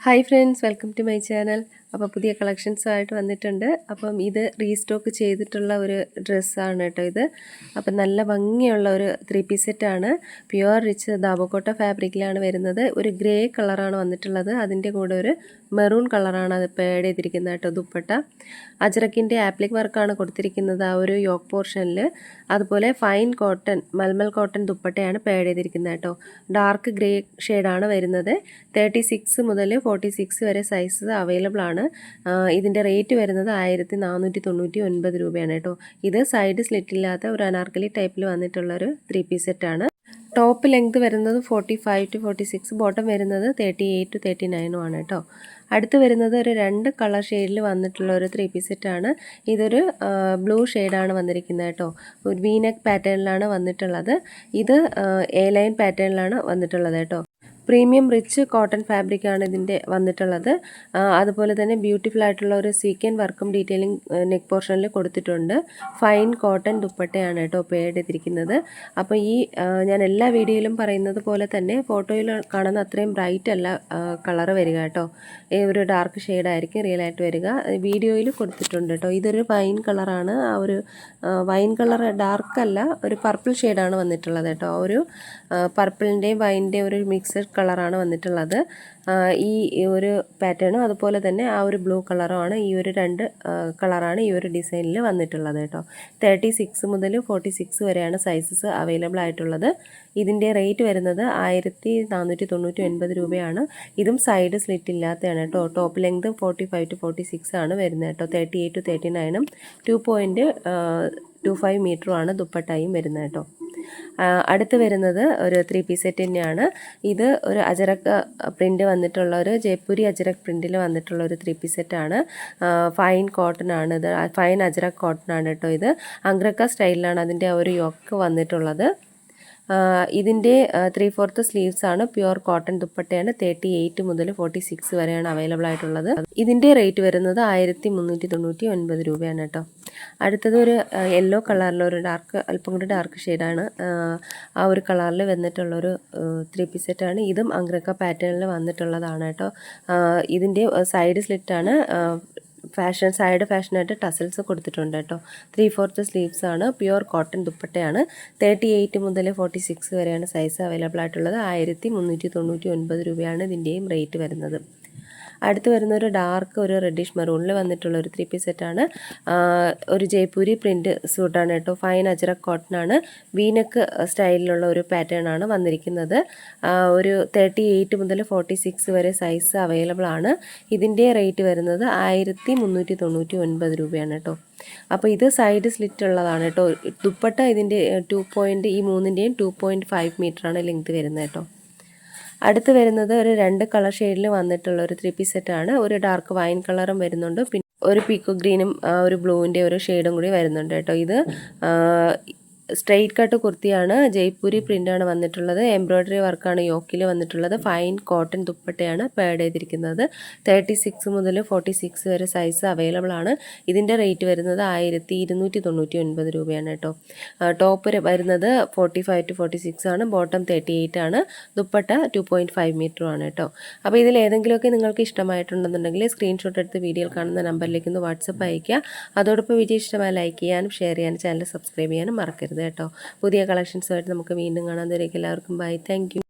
Hi friends, welcome to my channel. അപ്പോൾ പുതിയ കളക്ഷൻസുമായിട്ട് വന്നിട്ടുണ്ട്. അപ്പം ഇത് റീസ്റ്റോക്ക് ചെയ്തിട്ടുള്ള ഒരു ഡ്രസ്സാണ് കേട്ടോ ഇത്. അപ്പം നല്ല ഭംഗിയുള്ള ഒരു 3 പീസ് സെറ്റാണ്. പ്യുവർ റിച്ച് ദാബോക്കോട്ട ഫാബ്രിക്കിലാണ് വരുന്നത്. ഒരു ഗ്രേ കളറാണ് വന്നിട്ടുള്ളത്. അതിൻ്റെ കൂടെ ഒരു മെറൂൺ കളറാണ് അത് പേഡ് ചെയ്തിരിക്കുന്നത് കേട്ടോ. ദുപ്പട്ട അജ്രക്കിൻ്റെ ആപ്ലിക് വർക്കാണ് കൊടുത്തിരിക്കുന്നത് ആ ഒരു യോക്ക് പോർഷനിൽ. അതുപോലെ ഫൈൻ കോട്ടൺ മൽമൽ കോട്ടൺ ദുപ്പട്ടയാണ് പേഡ് ചെയ്തിരിക്കുന്നത് കേട്ടോ. ഡാർക്ക് ഗ്രേ ഷെയ്ഡാണ് വരുന്നത്. 36 മുതൽ 46 വരെ സൈസ് അവൈലബിൾ ആണ്. ഇതിൻ്റെ റേറ്റ് വരുന്നത് 1499 രൂപയാണ് കേട്ടോ. ഇത് സൈഡ് സ്ലിറ്റില്ലാത്ത ഒരു അനാർക്കലി ടൈപ്പിൽ വന്നിട്ടുള്ളൊരു 3 പീസ് സെറ്റാണ്. ടോപ്പ് ലെങ്ത് വരുന്നത് 45 to 46, ബോട്ടം വരുന്നത് 38 to 39 ആണ് കേട്ടോ. അടുത്ത് വരുന്നത് ഒരു 2 കളർ ഷെയ്ഡിൽ വന്നിട്ടുള്ള ഒരു 3 പീസ് സെറ്റാണ്. ഇതൊരു ബ്ലൂ ഷെയ്ഡാണ് വന്നിരിക്കുന്നത് കേട്ടോ. ഒരു വീനെക്ക് പാറ്റേണിലാണ് വന്നിട്ടുള്ളത്. ഇത് എ ലൈൻ പാറ്റേണിലാണ് വന്നിട്ടുള്ളത് കേട്ടോ. പ്രീമിയം റിച്ച് കോട്ടൺ ഫാബ്രിക്കാണ് ഇതിൻ്റെ വന്നിട്ടുള്ളത്. അതുപോലെ തന്നെ ബ്യൂട്ടിഫുൾ ആയിട്ടുള്ള ഒരു സീക്വൻ വർക്കും ഡീറ്റെയിലിംഗ് നെക്ക് പോർഷനിൽ കൊടുത്തിട്ടുണ്ട്. ഫൈൻ കോട്ടൺ ദുപ്പട്ടയാണ് കേട്ടോ പേഡ് ചെയ്തിരിക്കുന്നത്. അപ്പോൾ ഈ ഞാൻ എല്ലാ വീഡിയോയിലും പറയുന്നത് പോലെ തന്നെ ഫോട്ടോയിൽ കാണുന്ന അത്രയും ബ്രൈറ്റ് അല്ല കളറ് വരിക കേട്ടോ. ഒരു ഡാർക്ക് ഷെയ്ഡായിരിക്കും റിയൽ ആയിട്ട് വരിക. വീഡിയോയിൽ കൊടുത്തിട്ടുണ്ട് കേട്ടോ. ഇതൊരു വൈൻ കളറാണ്. ആ ഒരു വൈൻ കളർ ഡാർക്കല്ല, ഒരു പർപ്പിൾ ഷെയ്ഡാണ് വന്നിട്ടുള്ളത് കേട്ടോ. ഒരു പർപ്പിളിൻ്റെയും വൈൻ്റെയും ഒരു മിക്സഡ് കളറാണ് വന്നിട്ടുള്ളത്. ഈ ഒരു പാറ്റേണും അതുപോലെ തന്നെ ആ ഒരു ബ്ലൂ കളറുമാണ്. ഈ ഒരു 2 കളറാണ് ഈ ഒരു ഡിസൈനിൽ വന്നിട്ടുള്ളത് കേട്ടോ. 36 മുതൽ 46 വരെയാണ് സൈസസ് അവൈലബിൾ ആയിട്ടുള്ളത്. ഇതിൻ്റെ റേറ്റ് വരുന്നത് 1499 രൂപയാണ്. ഇതും സൈഡ് സ്ലിറ്റ് ഇല്ലാത്തതാണ് കേട്ടോ. ടോപ്പ് ലെങ്ത് 45 to 46 ആണ് വരുന്നത് കേട്ടോ. 38 to 39 2.25 മീറ്ററുമാണ് ദുപ്പട്ടയും വരുന്നത് കേട്ടോ. അടുത്ത് വരുന്നത് ഒരു 3 പീസ് സെറ്റ് തന്നെയാണ്. ഇത് ഒരു അജറക് പ്രിൻ്റ് വന്നിട്ടുള്ള ഒരു ജയ്പൂരി അജറക് പ്രിൻറ്റിൽ വന്നിട്ടുള്ള ഒരു 3 പീസ് സെറ്റാണ്. ഫൈൻ കോട്ടൺ ആണ് ഇത്. ഫൈൻ അജറക് കോട്ടൺ ആണ് കേട്ടോ. ഇത് അംഗ്രക്ക സ്റ്റൈലിലാണ് അതിൻ്റെ ഒരു യോക്ക് വന്നിട്ടുള്ളത്. ഇതിൻ്റെ 3/4 സ്ലീവ്സ് ആണ്. പ്യുവർ കോട്ടൺ ദുപ്പട്ടയാണ്. 38 മുതൽ 46 വരെയാണ് അവൈലബിൾ ആയിട്ടുള്ളത്. ഇതിൻ്റെ റേറ്റ് വരുന്നത് 1399 രൂപയാണ് കേട്ടോ. അടുത്തത് ഒരു യെല്ലോ കളറിലുള്ള ഒരു അല്പം കൂടി ഡാർക്ക് ഷെയ്ഡാണ്. ആ ഒരു കളറിൽ വന്നിട്ടുള്ളൊരു 3 പീസ് സെറ്റാണ്. ഇതും അംഗ്രക്ക പാറ്റേണിൽ വന്നിട്ടുള്ളതാണ് കേട്ടോ. ഇതിൻ്റെ സൈഡ് സ്ലിറ്റാണ്. സൈഡ് ഫാഷനായിട്ട് ടസൽസ് കൊടുത്തിട്ടുണ്ട് കേട്ടോ. 3/4 സ്ലീവ്സ് ആണ്. പ്യുവർ കോട്ടൺ ദുപ്പട്ടയാണ്. 38 മുതൽ 46 വരെയാണ് സൈസ് അവൈലബിൾ ആയിട്ടുള്ളത്. 1399 രൂപയാണ് ഇതിൻ്റെയും റേറ്റ് വരുന്നത്. അടുത്ത് വരുന്ന ഒരു ഡാർക്ക് ഒരു റെഡിഷ് മെറൂണിൽ വന്നിട്ടുള്ള ഒരു 3 പീസ് സെറ്റാണ്. ഒരു ജയ്പൂരി പ്രിൻറ്റ് സൂട്ടാണ് കേട്ടോ. ഫൈൻ അജറക് കോട്ടൺ ആണ്. വീനക്ക് സ്റ്റൈലിലുള്ള ഒരു പാറ്റേൺ ആണ് വന്നിരിക്കുന്നത്. ഒരു 38 മുതൽ 46 വരെ സൈസ് അവൈലബിൾ ആണ്. ഇതിൻ്റെ റേറ്റ് വരുന്നത് 1399 രൂപയാണ് കേട്ടോ. അപ്പോൾ ഇത് സൈഡ് സ്ലിറ്റ് ഉള്ളതാണ് കേട്ടോ. ദുപ്പട്ട ഇതിൻ്റെ ഈ മൂന്നിൻ്റെയും 2.5 മീറ്ററാണ് ലെങ്ത് വരുന്നത് കേട്ടോ. അടുത്ത് വരുന്നത് ഒരു 2 കളർ ഷെയ്ഡിൽ വന്നിട്ടുള്ള ഒരു 3 പീസ് സെറ്റാണ്. ഒരു ഡാർക്ക് വൈൻ കളറും വരുന്നുണ്ട്. പിന്നെ ഒരു പീക്കോ ഗ്രീനും ഒരു ബ്ലൂവിൻ്റെ ഒരു ഷെയ്ഡും കൂടി വരുന്നുണ്ട് കേട്ടോ. ഇത് സ്ട്രെയിറ്റ് കട്ട് കുർത്തിയാണ്. ജയ്പൂരി പ്രിൻ്റാണ് വന്നിട്ടുള്ളത്. എംബ്രോയ്ഡറി വർക്കാണ് യോക്കിൽ വന്നിട്ടുള്ളത്. ഫൈൻ കോട്ടൺ ദുപ്പട്ടയാണ് പേഡ് ചെയ്തിരിക്കുന്നത്. 36 മുതൽ 46 വരെ സൈസ് അവൈലബിൾ ആണ്. ഇതിൻ്റെ റേറ്റ് വരുന്നത് 1299 രൂപയാണ് കേട്ടോ. ടോപ്പ് വരുന്നത് 45 to 46 ആണ്. ബോട്ടം 38 ആണ്. ദുപ്പട്ട 2.5 മീറ്ററുമാണ് കേട്ടോ. അപ്പോൾ ഇതിൽ ഏതെങ്കിലുമൊക്കെ നിങ്ങൾക്ക് ഇഷ്ടമായിട്ടുണ്ടെന്നുണ്ടെങ്കിൽ സ്ക്രീൻഷോട്ട് എടുത്ത് വീഡിയോയിൽ കാണുന്ന നമ്പറിലേക്ക് ഒന്ന് വാട്സപ്പ് അയയ്ക്കുക. അതോടൊപ്പം വീഡിയോ ഇഷ്ടമായി ലൈക്ക് ചെയ്യാനും ഷെയർ ചെയ്യാനും ചാനൽ സബ്സ്ക്രൈബ് ചെയ്യാനും മറക്കരുത് കേട്ടോ. പുതിയ കളക്ഷൻസുമായിട്ട് നമുക്ക് വീണ്ടും കാണാൻ. എല്ലാവർക്കും ബൈ. Thank you.